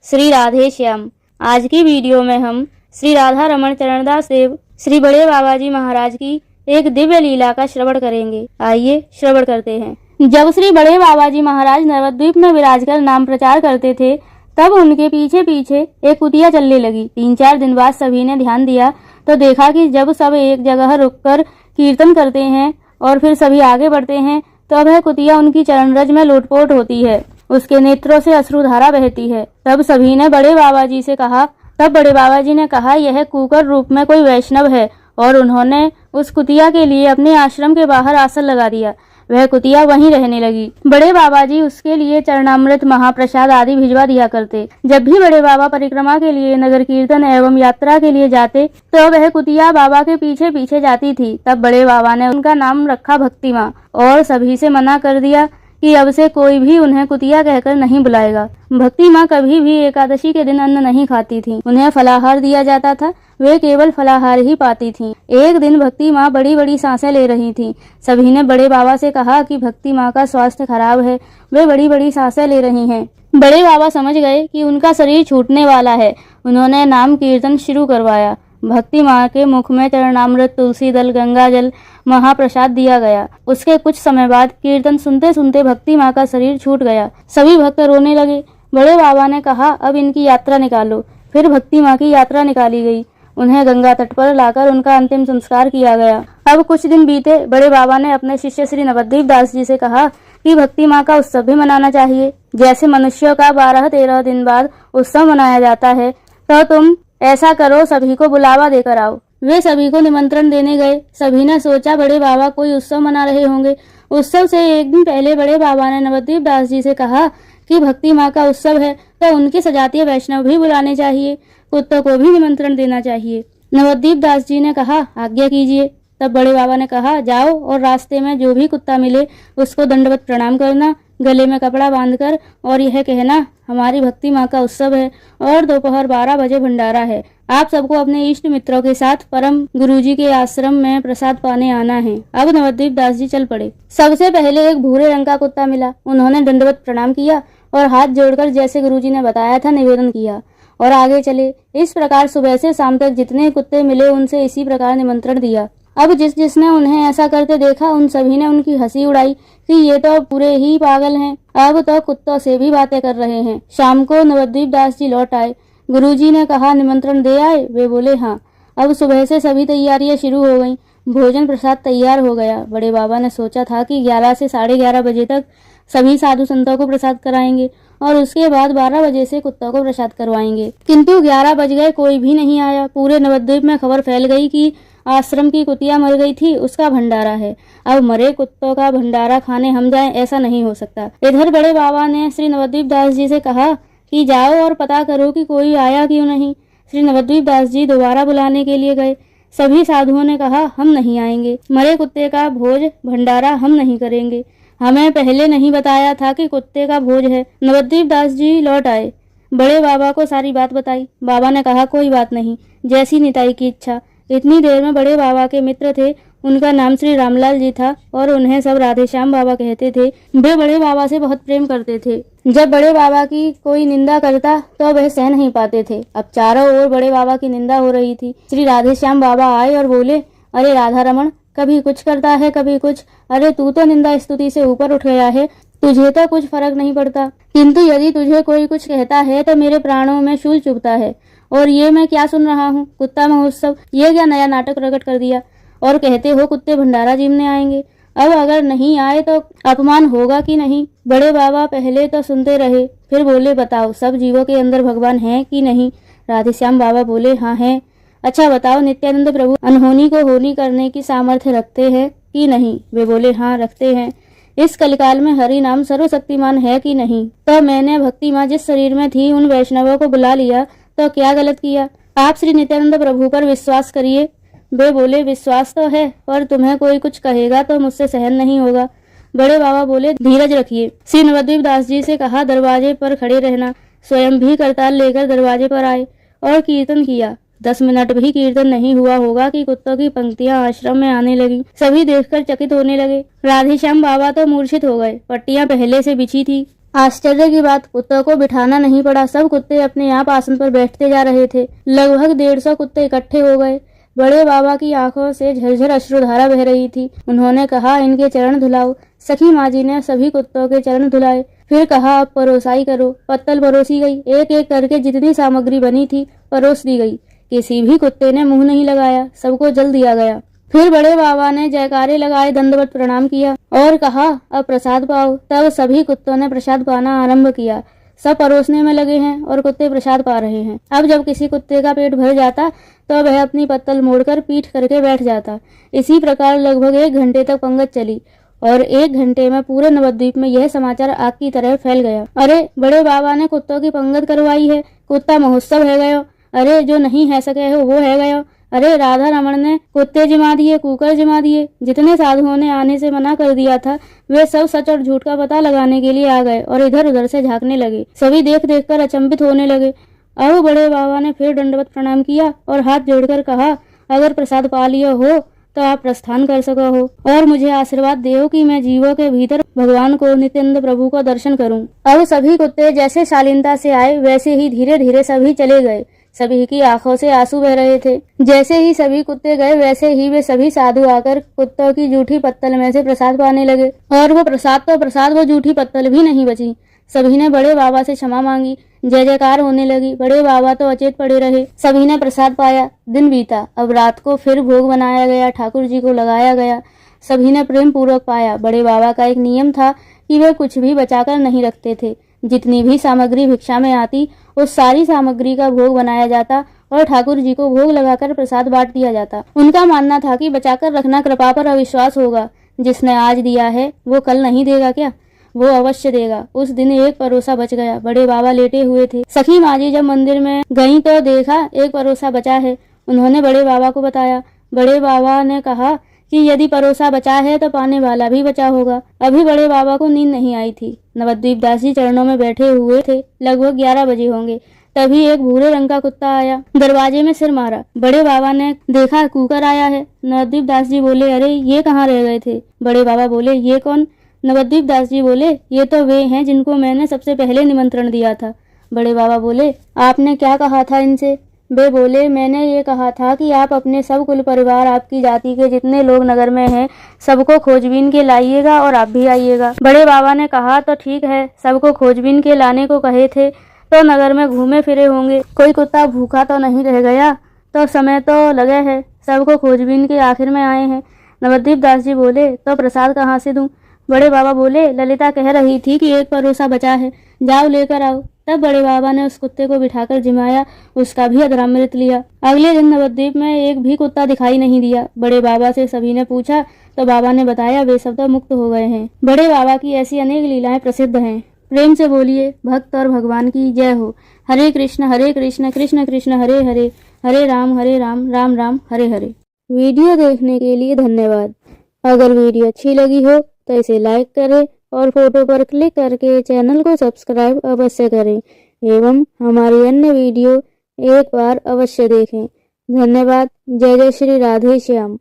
श्री राधे श्याम। आज की वीडियो में हम श्री राधा रमण चरणदास देव श्री बड़े बाबा जी महाराज की एक दिव्य लीला का श्रवण करेंगे। आइए श्रवण करते हैं। जब श्री बड़े बाबा जी महाराज नवद्वीप में विराज कर नाम प्रचार करते थे, तब उनके पीछे पीछे एक कुतिया चलने लगी। 3-4 दिन बाद सभी ने ध्यान दिया तो देखा कि जब सब एक जगह रुककर कीर्तन करते हैं और फिर सभी आगे बढ़ते हैं, तो वह कुतिया उनकी चरणरज में लोटपोट होती है। उसके नेत्रों से अश्रुधारा बहती है। तब सभी ने बड़े बाबा जी से कहा बड़े बाबा जी ने कहा, यह कुकर रूप में कोई वैष्णव है, और उन्होंने उस कुतिया के लिए अपने आश्रम के बाहर आसन लगा दिया। वह कुतिया वहीं रहने लगी। बड़े बाबा जी उसके लिए चरणामृत, महाप्रसाद आदि भिजवा दिया करते। जब भी बड़े बाबा परिक्रमा के लिए, नगर कीर्तन एवं यात्रा के लिए जाते, तो वह कुतिया बाबा के पीछे पीछे जाती थी। तब बड़े बाबा ने उनका नाम रखा भक्ति माँ, और सभी से मना कर दिया कि अब से कोई भी उन्हें कुतिया कहकर नहीं बुलाएगा। भक्ति माँ कभी भी एकादशी के दिन अन्न नहीं खाती थी। उन्हें फलाहार दिया जाता था, वे केवल फलाहार ही पाती थीं। एक दिन भक्ति माँ बड़ी बड़ी सांसें ले रही थीं। सभी ने बड़े बाबा से कहा कि भक्ति माँ का स्वास्थ्य खराब है, वे बड़ी बड़ी सांसें ले रही हैं। बड़े बाबा समझ गए कि उनका शरीर छूटने वाला है। उन्होंने नाम कीर्तन शुरू करवाया। भक्ति माँ के मुख में चरणामृत, तुलसी दल, गंगा जल, महाप्रसाद दिया गया। उसके कुछ समय बाद कीर्तन सुनते सुनते भक्ति माँ का शरीर छूट गया। सभी भक्त रोने लगे। बड़े बाबा ने कहा, अब इनकी यात्रा निकालो। फिर भक्ति माँ की यात्रा निकाली गई। उन्हें गंगा तट पर लाकर उनका अंतिम संस्कार किया गया। अब कुछ दिन बीते। बड़े बाबा ने अपने शिष्य श्री नवद्वीप दास जी से कहा कि भक्ति माँ का उत्सव भी मनाना चाहिए। जैसे मनुष्यों का 12-13 दिन बाद उत्सव मनाया जाता है, तो तुम ऐसा करो, सभी को बुलावा देकर आओ। वे सभी को निमंत्रण देने गए। सभी ने सोचा बड़े बाबा कोई उत्सव मना रहे होंगे। उत्सव से एक दिन पहले बड़े बाबा ने नवद्वीप दास जी से कहा कि भक्ति माँ का उत्सव है, तो उनके सजातीय वैष्णव भी बुलाने चाहिए, कुत्तों को भी निमंत्रण देना चाहिए। नवद्वीप दास जी ने कहा, आज्ञा कीजिए। तब बड़े बाबा ने कहा, जाओ और रास्ते में जो भी कुत्ता मिले उसको दंडवत प्रणाम करना, गले में कपड़ा बांधकर, और यह कहना, हमारी भक्ति माँ का उत्सव है और दोपहर 12 बजे भंडारा है। आप सबको अपने इष्ट मित्रों के साथ परम गुरुजी के आश्रम में प्रसाद पाने आना है। अब नवद्वीप दास जी चल पड़े। सबसे पहले एक भूरे रंग का कुत्ता मिला। उन्होंने दंडवत प्रणाम किया और हाथ जोड़कर जैसे गुरुजी ने बताया था निवेदन किया और आगे चले। इस प्रकार सुबह से शाम तक जितने कुत्ते मिले उनसे इसी प्रकार निमंत्रण दिया। अब जिसने उन्हें ऐसा करते देखा, उन सभी ने उनकी हंसी उड़ाई कि ये तो पूरे ही पागल हैं, अब तो कुत्तों से भी बातें कर रहे हैं। शाम को नवद्वीप दास जी लौट आए। गुरुजी ने कहा, निमंत्रण दे आए? वे बोले, हाँ। अब सुबह से सभी तैयारियां शुरू हो गईं। भोजन प्रसाद तैयार हो गया। बड़े बाबा ने सोचा था कि 11 से 11:30 बजे तक सभी साधु संतों को प्रसाद कराएंगे और उसके बाद 12 बजे से कुत्तों को प्रसाद करवाएंगे। किंतु 11 बज गए, कोई भी नहीं आया। पूरे नवद्वीप में खबर फैल गई कि आश्रम की कुतिया मर गई थी, उसका भंडारा है। अब मरे कुत्तों का भंडारा खाने हम जाएं, ऐसा नहीं हो सकता। इधर बड़े बाबा ने श्री नवद्वीप दास जी से कहा कि जाओ और पता करो कि कोई आया क्यों नहीं। श्री नवद्वीप दास जी दोबारा बुलाने के लिए गए। सभी साधुओं ने कहा, हम नहीं आएंगे, मरे कुत्ते का भोज भंडारा हम नहीं करेंगे, हमें पहले नहीं बताया था कि कुत्ते का भोज है। नवद्वीप दास जी लौट आए, बड़े बाबा को सारी बात बताई। बाबा ने कहा, कोई बात नहीं, जैसी निताई की इच्छा। इतनी देर में बड़े बाबा के मित्र थे, उनका नाम श्री रामलाल जी था और उन्हें सब राधे श्याम बाबा कहते थे। वे बड़े बाबा से बहुत प्रेम करते थे। जब बड़े बाबा की कोई निंदा करता तो वह सह नहीं पाते थे। अब चारों ओर बड़े बाबा की निंदा हो रही थी। श्री राधे श्याम बाबा आए और बोले, अरे राधा रमण, कभी कुछ करता है कभी कुछ। अरे तू तो निंदा स्तुति से ऊपर उठ गया है, तुझे तो कुछ फर्क नहीं पड़ता, किंतु यदि तुझे कोई कुछ कहता है तो मेरे प्राणों में शूल चुभता है। और ये मैं क्या सुन रहा हूँ, कुत्ता महोत्सव, ये क्या नया नाटक प्रकट कर दिया। और कहते हो कुत्ते भंडारा जीमने आएंगे। अब अगर नहीं आए तो अपमान होगा कि नहीं। बड़े बाबा पहले तो सुनते रहे, फिर बोले, बताओ सब जीवों के अंदर भगवान है कि नहीं। राधेश्याम बाबा बोले, हाँ है। अच्छा बताओ, नित्यानंद प्रभु अनहोनी को होनी करने की सामर्थ्य रखते हैं कि नहीं। वे बोले, हाँ रखते हैं। इस कलिकाल में हरि नाम सर्वशक्तिमान है कि नहीं। तो मैंने भक्ति माँ जिस शरीर में थी उन वैष्णवों को बुला लिया, तो क्या गलत किया। आप श्री नित्यानंद प्रभु पर विश्वास करिए। वे बोले, विश्वास तो है, पर तुम्हें कोई कुछ कहेगा तो मुझसे सहन नहीं होगा। बड़े बाबा बोले, धीरज रखिए। श्री नवद्वीप दास जी से कहा, दरवाजे पर खड़े रहना। स्वयं भी करताल लेकर दरवाजे पर आए और कीर्तन किया। 10 मिनट भी कीर्तन नहीं हुआ होगा कि कुत्तों की पंक्तियां आश्रम में आने लगी। सभी देखकर चकित होने लगे। राधेश्याम बाबा तो मूर्छित हो गए। पट्टियां पहले से बिछी थी, आश्चर्य की बात, कुत्तों को बिठाना नहीं पड़ा। सब कुत्ते अपने आप आसन पर बैठते जा रहे थे। लगभग 150 कुत्ते इकट्ठे हो गए। बड़े बाबा की आंखों से झरझर अश्रुधारा बह रही थी। उन्होंने कहा, इनके चरण धुलाओ। सखी माँ जी ने सभी कुत्तों के चरण धुलाए। फिर कहा, अब परोसाई करो। पत्तल परोसी गई। एक एक करके जितनी सामग्री बनी थी परोस दी गई। किसी भी कुत्ते ने मुंह नहीं लगाया, सबको जल दिया गया। फिर बड़े बाबा ने जयकारे लगाए, दंडवत प्रणाम किया और कहा, अब प्रसाद पाओ। तब सभी कुत्तों ने प्रसाद पाना आरंभ किया। सब परोसने में लगे हैं और कुत्ते प्रसाद पा रहे हैं। अब जब किसी कुत्ते का पेट भर जाता तो वह अपनी पत्तल मोड़कर पीठ करके बैठ जाता। इसी प्रकार लगभग 1 घंटे तक पंगत चली और 1 घंटे में पूरे नवद्वीप में यह समाचार आग की तरह फैल गया। अरे, बड़े बाबा ने कुत्तों की पंगत करवाई है, कुत्ता महोत्सव है गयो। अरे, जो नहीं है सके हो वो है गयो। अरे, राधा रमन ने कुत्ते जिमा दिए, कुकर जिमा दिए। जितने साधुओं ने आने से मना कर दिया था वे सब सच और झूठ का पता लगाने के लिए आ गए और इधर उधर से झांकने लगे। सभी देख देख कर अचंभित होने लगे। अब बड़े बाबा ने फिर दंडवत प्रणाम किया और हाथ जोड़कर कहा, अगर प्रसाद पा लिया हो तो आप प्रस्थान कर सको हो और मुझे आशीर्वाद देओ कि मैं जीवों के भीतर भगवान को, नित्यानंद प्रभु को दर्शन करूं। अब सभी कुत्ते जैसे शालीनता से आए वैसे ही धीरे धीरे सभी चले गए। सभी की आंखों से आंसू बह रहे थे। जैसे ही सभी कुत्ते गए वैसे ही वे सभी साधु आकर कुत्तों की जूठी पत्तल में से प्रसाद पाने लगे। और वो प्रसाद तो प्रसाद, वो जूठी पत्तल भी नहीं बची। सभी ने बड़े बाबा से क्षमा मांगी। जय जयकार होने लगी। बड़े बाबा तो अचेत पड़े रहे। सभी ने प्रसाद पाया। दिन बीता। अब रात को फिर भोग बनाया गया, ठाकुर जी को लगाया गया। सभी ने प्रेम पूर्वक पाया। बड़े बाबा का एक नियम था कि वे कुछ भी बचाकर नहीं रखते थे। जितनी भी सामग्री भिक्षा में आती उस सारी सामग्री का भोग बनाया जाता और ठाकुर जी को भोग लगाकर प्रसाद बांट दिया जाता। उनका मानना था कि बचाकर रखना कृपा पर अविश्वास होगा। जिसने आज दिया है वो कल नहीं देगा क्या? वो अवश्य देगा। उस दिन एक परोसा बच गया। बड़े बाबा लेटे हुए थे। सखी माँ जी जब मंदिर में गईं तो देखा एक परोसा बचा है। उन्होंने बड़े बाबा को बताया। बड़े बाबा ने कहा कि यदि परोसा बचा है तो पाने वाला भी बचा होगा। अभी बड़े बाबा को नींद नहीं आई थी। नवद्वीप दास जी चरणों में बैठे हुए थे। लगभग 11 बजे होंगे। तभी एक भूरे रंग का कुत्ता आया, दरवाजे में सिर मारा। बड़े बाबा ने देखा कुकर आया है। नवद्वीप दास जी बोले, अरे ये कहाँ रह गए थे? बड़े बाबा बोले, ये कौन? नवद्वीप दास जी बोले, ये तो वे हैं जिनको मैंने सबसे पहले निमंत्रण दिया था। बड़े बाबा बोले, आपने क्या कहा था इनसे? वे बोले, मैंने ये कहा था कि आप अपने सब कुल परिवार, आपकी जाति के जितने लोग नगर में हैं सबको खोजबीन के लाइएगा और आप भी आइएगा। बड़े बाबा ने कहा, तो ठीक है। सबको खोजबीन के लाने को कहे थे तो नगर में घूमे फिरे होंगे, कोई कुत्ता भूखा तो नहीं रह गया। तो समय तो लगे है, सबको खोजबीन के आखिर में आए हैं। नवद्वीप दास जी बोले, तो प्रसाद कहाँ से दूं? बड़े बाबा बोले, ललिता कह रही थी कि एक परोसा बचा है, जाओ लेकर आओ। तब बड़े बाबा ने उस कुत्ते को बिठाकर जिमाया, उसका भी अधरामृत लिया। अगले दिन नवद्वीप में एक भी कुत्ता दिखाई नहीं दिया। बड़े बाबा से सभी ने पूछा तो बाबा ने बताया वे सब तो मुक्त हो गए हैं। बड़े बाबा की ऐसी अनेक लीलाएं प्रसिद्ध हैं। प्रेम से बोलिए, भक्त और भगवान की जय हो। हरे कृष्ण कृष्ण कृष्ण हरे हरे, हरे राम राम राम हरे हरे। वीडियो देखने के लिए धन्यवाद। अगर वीडियो अच्छी लगी हो तो इसे लाइक करें और फोटो पर क्लिक करके चैनल को सब्सक्राइब अवश्य करें एवं हमारी अन्य वीडियो एक बार अवश्य देखें। धन्यवाद। जय जय श्री राधे श्याम।